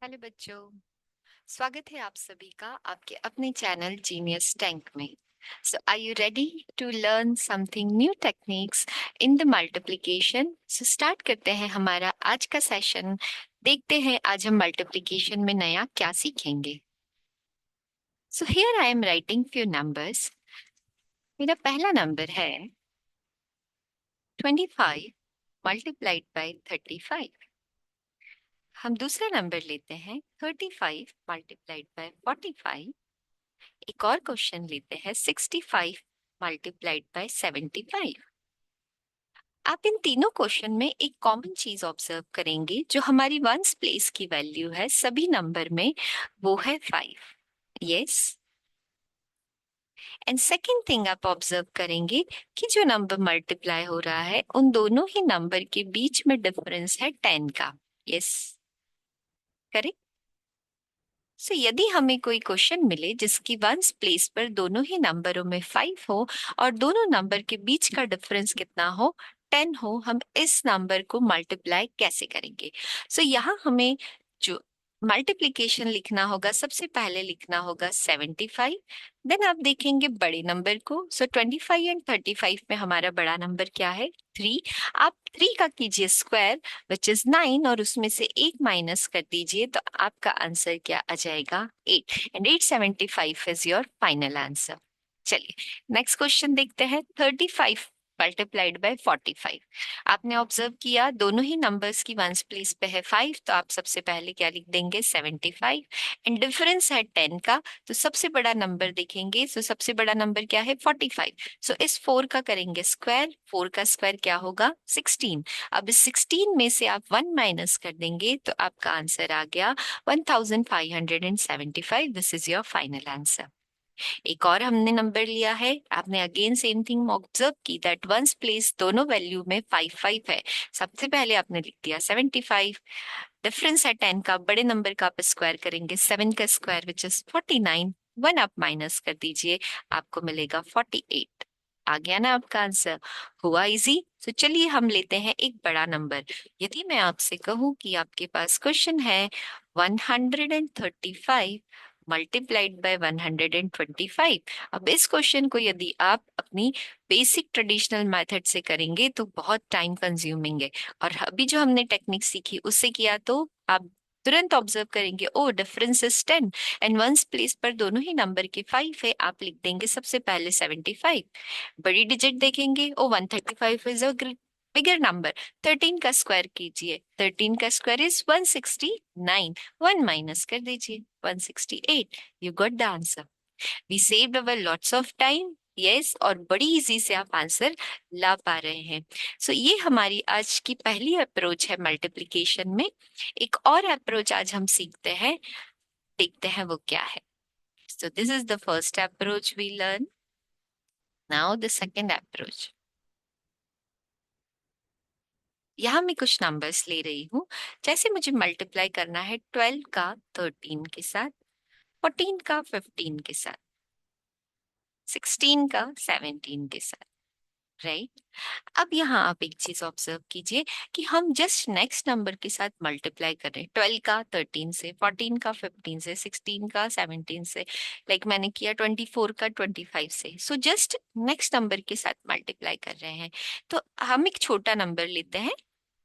Hello बच्चों, स्वागत है आप सभी का आपके अपने चैनल जीनियस टैंक में। So are you ready to learn something new techniques in the multiplication? So start करते हैं हमारा आज का सेशन। देखते हैं आज हम मल्टीप्लिकेशन में नया क्या सीखेंगे। So here I am writing few numbers. मेरा पहला नंबर है 25 मल्टीप्लाइड बाय 35। हम दूसरा नंबर लेते हैं 35 मल्टीप्लाइड बाय 45। एक और क्वेश्चन लेते हैं 65 मल्टीप्लाइड बाय 75। आप इन तीनों क्वेश्चन में एक कॉमन चीज ऑब्जर्व करेंगे जो हमारी वंस प्लेस की वैल्यू है सभी नंबर में, वो है 5। यस। एंड सेकेंड थिंग आप ऑब्जर्व करेंगे कि जो नंबर मल्टीप्लाई हो रहा है उन दोनों ही नंबर के बीच में डिफरेंस है 10 का। Yes, correct. सो यदि हमें कोई क्वेश्चन मिले जिसकी वंस प्लेस पर दोनों ही नंबरों में 5 हो और दोनों नंबर के बीच का डिफरेंस कितना हो, 10 हो, हम इस नंबर को मल्टीप्लाई कैसे करेंगे? सो यहाँ हमें जो मल्टीप्लिकेशन लिखना होगा, सबसे पहले लिखना होगा 75। देन आप देखेंगे बड़े नंबर को। सो 25 एंड 35 में हमारा बड़ा नंबर क्या है? 3। आप 3 का कीजिए स्क्वायर विच इज 9 और उसमें से 1 माइनस कर दीजिए तो आपका आंसर क्या आ जाएगा? 8। And 875 is your final answer. चलिए नेक्स्ट क्वेश्चन देखते हैं। 35 मल्टीप्लाइड बाय 45। आपने ऑब्जर्व किया दोनों ही नंबर्स की वंस प्लेस पे है 5, तो आप सबसे पहले क्या लिख देंगे? 75। एंड डिफरेंस है 10 का, तो सबसे बड़ा नंबर देखेंगे। सो सबसे बड़ा नंबर क्या है? 45। सो इस 4 का करेंगे स्क्वायर। 4 का स्क्वायर क्या होगा? 16। अब इस 16 में से आप 1 माइनस कर देंगे तो आपका आंसर आ गया 1575। This is your final answer. एक और हमने नंबर लिया है। आपने अगेन सेम थिंग ऑब्जर्व की दैट वंस प्लेस दोनों वैल्यू में 5 5 है। सबसे पहले आपने लिख दिया 75। डिफरेंस है 10 का, बड़े नंबर का आप स्क्वायर करेंगे। 7 का स्क्वायर विच इज 49। 1 आप माइनस कर दीजिए, आपको मिलेगा 48। आ गया ना आपका आंसर? हुआ इजी। तो चलिए हम लेते हैं एक बड़ा नंबर। यदि मैं आपसे कहूं कि आपके पास क्वेश्चन है 135 मल्टीप्लाइड बाय 125। अब इस क्वेश्चन को यदि आप अपनी बेसिक ट्रेडिशनल मेथड से करेंगे तो बहुत टाइम कंज्यूमिंग है, और अभी जो हमने टेक्निक सीखी उससे किया तो आप तुरंत ऑब्जर्व करेंगे oh difference is 10 and ones place पर दोनों ही नंबर के 5 है। आप लिख देंगे सबसे पहले 75। बड़ी डिजिट देखेंगे, ओ 135 इज अ बिगर नंबर। 13 का स्क्वायर कीजिए। 13 का स्क्वायर इज 169। 1 माइनस कर दीजिए, 168। You got the answer. We saved our lots of time. Yes, और बड़ी इजी से आप आंसर ला पा रहे हैं। सो ये हमारी आज की पहली अप्रोच है मल्टीप्लिकेशन में। एक और अप्रोच आज हम सीखते हैं, देखते हैं वो क्या है। So this is the first approach we learn. Now the second approach. यहाँ मैं कुछ नंबर्स ले रही हूँ। जैसे मुझे मल्टीप्लाई करना है 12 का 13 के साथ, 14 का 15 के साथ, 16 का 17 के साथ, राइट। अब यहाँ आप एक चीज ऑब्जर्व कीजिए कि हम जस्ट नेक्स्ट नंबर के साथ मल्टीप्लाई कर रहे हैं। 12 का 13 से, 14 का 15 से, 16 का 17 से, लाइक मैंने किया 24 का 25 से। सो जस्ट नेक्स्ट नंबर के साथ मल्टीप्लाई कर रहे हैं। तो हम एक छोटा नंबर लेते हैं।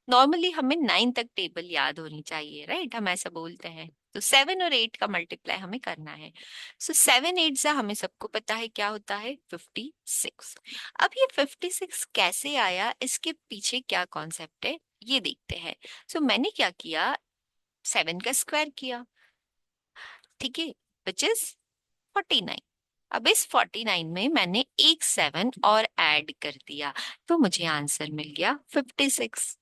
नॉर्मली हमें 9 तक टेबल याद होनी चाहिए, राइट? हम ऐसा बोलते हैं। तो 7 और 8 का मल्टीप्लाई हमें करना है। सो 7 8 जा हमें सबको पता है क्या होता है? 56। अब ये 56 कैसे आया, इसके पीछे क्या कॉन्सेप्ट है ये देखते हैं। सो मैंने क्या किया? 7 का स्क्वायर किया, ठीक है, विच इज 49। अब इस 49 में मैंने एक 7 और ऐड कर दिया तो मुझे आंसर मिल गया 56।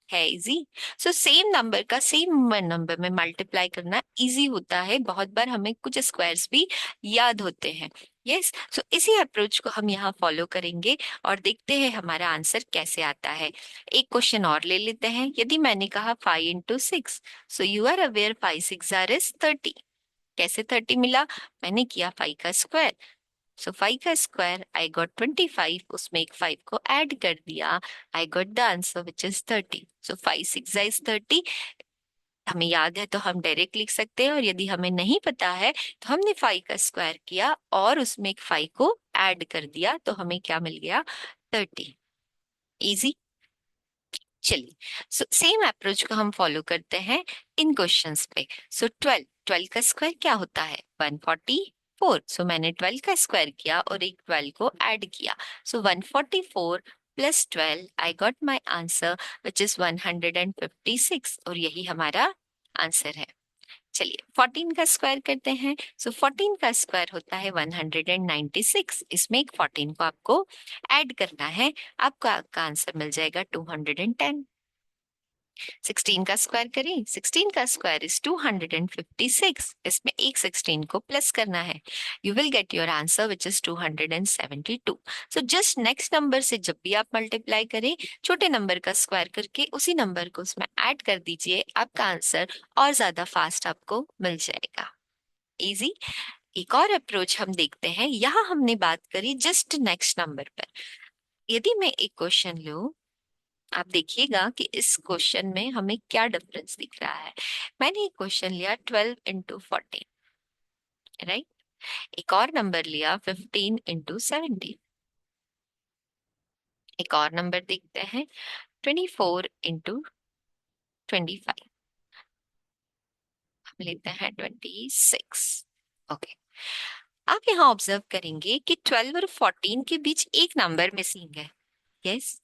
है इजी। सो सेम नंबर का सेम नंबर में मल्टीप्लाई करना इजी होता है। बहुत बार हमें कुछ स्क्वायर्स भी याद होते हैं। यस, सो इसी अप्रोच को हम यहाँ फॉलो करेंगे और देखते हैं हमारा आंसर कैसे आता है। एक क्वेश्चन और ले लेते हैं। यदि मैंने कहा 5 into 6, so you are aware 5 6 is 30। कैसे 30 मिला? मैंने किया 5 का स्क्वायर। सो 5 का स्क्वायर आई गॉट 25, उसमें एक 5 को ऐड कर दिया, I got the answer which is 30। So 5 6 is 30। हमें याद है तो हम डायरेक्ट लिख सकते हैं, और यदि हमें नहीं पता है तो हमने 5 का स्क्वायर किया और उसमें एक 5 को ऐड कर दिया, तो हमें क्या मिल गया? 30। इजी। चलिए, सो सेम अप्रोच को हम फॉलो करते हैं इन क्वेश्चंस पे। सो 12 का स्क्वायर क्या होता है? 144। सो मैंने 12 का स्क्वायर किया और एक 12 को ऐड किया, सो 144 plus 12, I got my answer which is 156, और यही हमारा आंसर है। चलिए 14 का स्क्वायर करते हैं। सो 14 का स्क्वायर होता है 196। इसमें एक 14 को आपको ऐड करना है, आपका आंसर मिल जाएगा 210। 16 का स्क्वायर करें। 16 का स्क्वायर इज 256। इसमें एक 16 को प्लस करना है, you will get your answer which is 272। So just next number से जब भी आप मल्टीप्लाई करें, छोटे नंबर का स्क्वायर करके उसी नंबर को उसमें ऐड कर दीजिए, आपका आंसर और ज्यादा फास्ट आपको मिल जाएगा। इजी। एक और अप्रोच हम देखते हैं। यहाँ हमने बात करी जस्ट नेक्स्ट नंबर पर। यदि मैं एक क्वेश्चन लूं, आप देखिएगा कि इस क्वेश्चन में हमें क्या डिफरेंस दिख रहा है। मैंने एक क्वेश्चन लिया 12 इंटू 14, राइट। एक और नंबर लिया 15 इंटू 17। एक और नंबर देखते हैं 24 इंटू 25। हम लेते हैं 26। ओके, आप यहाँ ऑब्जर्व करेंगे कि 12 और 14 के बीच एक नंबर मिसिंग है। यस,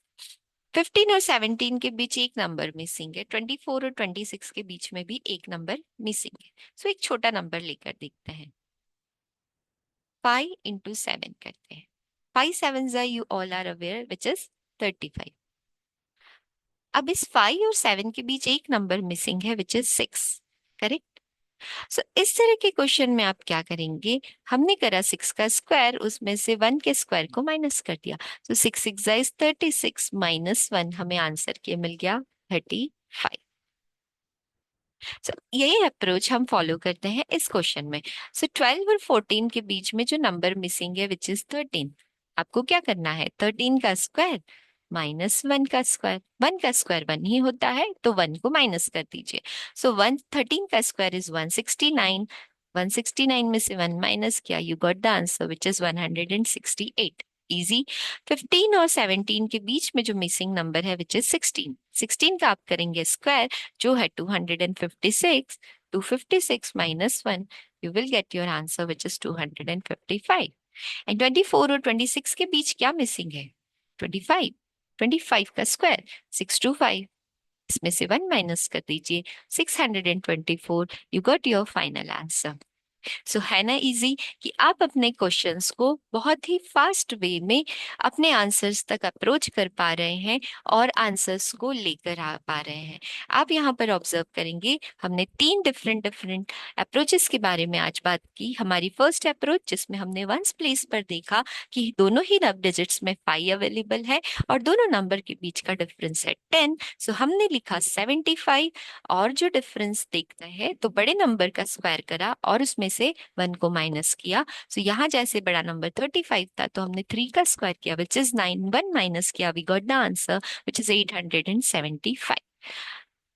15 और 17 के बीच एक नंबर मिसिंग है, 24 और 26 के बीच में भी एक नंबर मिसिंग है। सो एक छोटा नंबर लेकर देखते हैं। 5 इंटू 7 करते हैं। 5 sevens are you all are aware which is 35। अब इस 5 और 7 के बीच एक नंबर मिसिंग है विच इज 6, करेक्ट। सो इस तरह के क्वेश्चन में आप क्या करेंगे? हमने करा 6 का स्क्वायर, उसमें से 1 के स्क्वायर को माइनस कर दिया। सो 6 6 इज 36 माइनस 1, हमें आंसर क्या मिल गया? 35। So, यही अप्रोच हम फॉलो करते हैं इस क्वेश्चन में। सो 12 और 14 के बीच में जो नंबर मिसिंग है विच इज 13, आपको क्या करना है? 13 का स्क्वायर माइनस 1 का स्क्वायर। 1 का स्क्वायर 1 ही होता है, तो 1 को माइनस कर दीजिए। सो 13 का स्क्वायर इज 169। 169 में से 1 माइनस किया, you got the answer which is 168। Easy. 15 और 17 के बीच में जो मिसिंग नंबर है विच इज 16। 16 का आप करेंगे स्क्वायर, जो है 256। 256 minus 1, you will get your answer which is 255। And 24 और 26 के बीच क्या मिसिंग है? 25। 25 का स्क्वायर 625, इसमें से 1 माइनस कर दीजिए, 624, you got your final answer. So है ना इजी कि आप अपने क्वेश्चंस को बहुत ही फास्ट वे में अपने आंसर्स तक अप्रोच कर पा रहे हैं और आंसर्स को लेकर आ पा रहे हैं। आप यहाँ पर ऑब्जर्व करेंगे, हमने 3 डिफरेंट अप्रोचेस के बारे में आज बात की। हमारी फर्स्ट अप्रोच जिसमें हमने वंस प्लेस पर देखा कि दोनों ही डिजिट्स में 5 अवेलेबल है और दोनों नंबर के बीच का डिफरेंस है 10। सो हमने लिखा 75, और जो डिफरेंस देखते हैं तो बड़े नंबर का स्क्वायर करा और उसमें से 1 को माइनस किया। सो यहाँ जैसे बड़ा नंबर 35 था तो हमने 3 का स्क्वायर किया विच इज 9, 1 माइनस किया, we got the answer which is 875।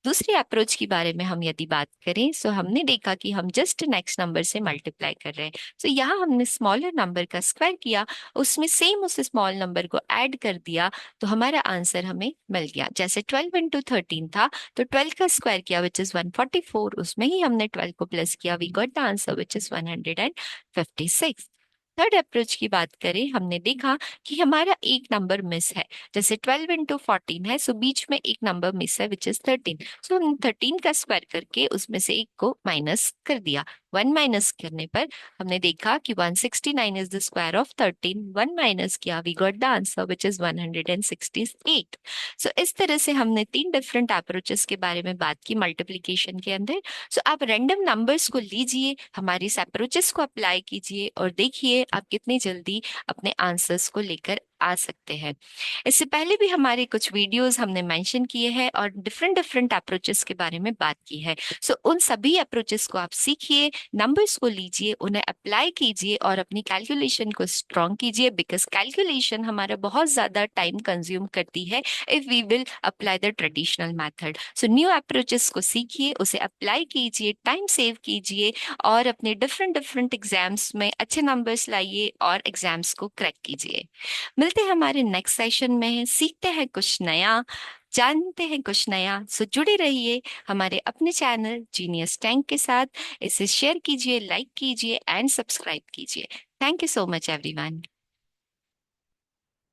दूसरी अप्रोच के बारे में हम यदि बात करें, सो हमने देखा कि हम जस्ट नेक्स्ट नंबर से मल्टीप्लाई कर रहे हैं। सो यहाँ हमने स्मॉलर नंबर का स्क्वायर किया, उसमें सेम उस स्मॉल नंबर को ऐड कर दिया, तो हमारा आंसर हमें मिल गया। जैसे 12 इंटू 13 था, तो 12 का स्क्वायर किया विच इज 144, उसमें ही हमने 12 को प्लस किया, we got the answer which is 156। Third approach की बात करें, हमने देखा कि हमारा एक नंबर मिस है। जैसे 12 इंटू 14 है, सो बीच में एक नंबर मिस है विच इज 13। सो हमने 13 का स्क्वायर करके उसमें से एक को माइनस कर दिया। 1 माइनस करने पर हमने देखा कि 169 is the square of 13। 1 minus किया, we got the answer which is 168। So इस तरह से हमने 3 डिफरेंट अप्रोचेस के बारे में बात की मल्टीप्लीकेशन के अंदर। सो आप रैंडम नंबर्स को लीजिए, हमारी इस अप्रोचेस को अप्लाई कीजिए और देखिए आप कितनी जल्दी अपने आंसर्स को लेकर आ सकते हैं। इससे पहले भी हमारे कुछ वीडियोस हमने मेंशन किए हैं और डिफरेंट डिफरेंट अप्रोचेस के बारे में बात की है। सो उन सभी अप्रोचेस को आप सीखिए, नंबर्स को लीजिए, उन्हें अप्लाई कीजिए और अपनी कैलकुलेशन को स्ट्रॉन्ग कीजिए, बिकॉज कैलकुलेशन हमारा बहुत ज्यादा टाइम कंज्यूम करती है if we will apply the traditional method. So new approaches को सीखिए, उसे अप्लाई कीजिए, टाइम सेव कीजिए और अपने डिफरेंट डिफरेंट एग्जाम्स में अच्छे नंबर्स लाइए और एग्जाम्स को क्रैक कीजिए। मिलते हैं हमारे नेक्स्ट सेशन में, सीखते हैं कुछ नया, जानते हैं कुछ नया। सो जुड़े रहिए हमारे अपने चैनल जीनियस टैंक के साथ। इसे शेयर कीजिए, लाइक कीजिए एंड सब्सक्राइब कीजिए। Thank you so much everyone.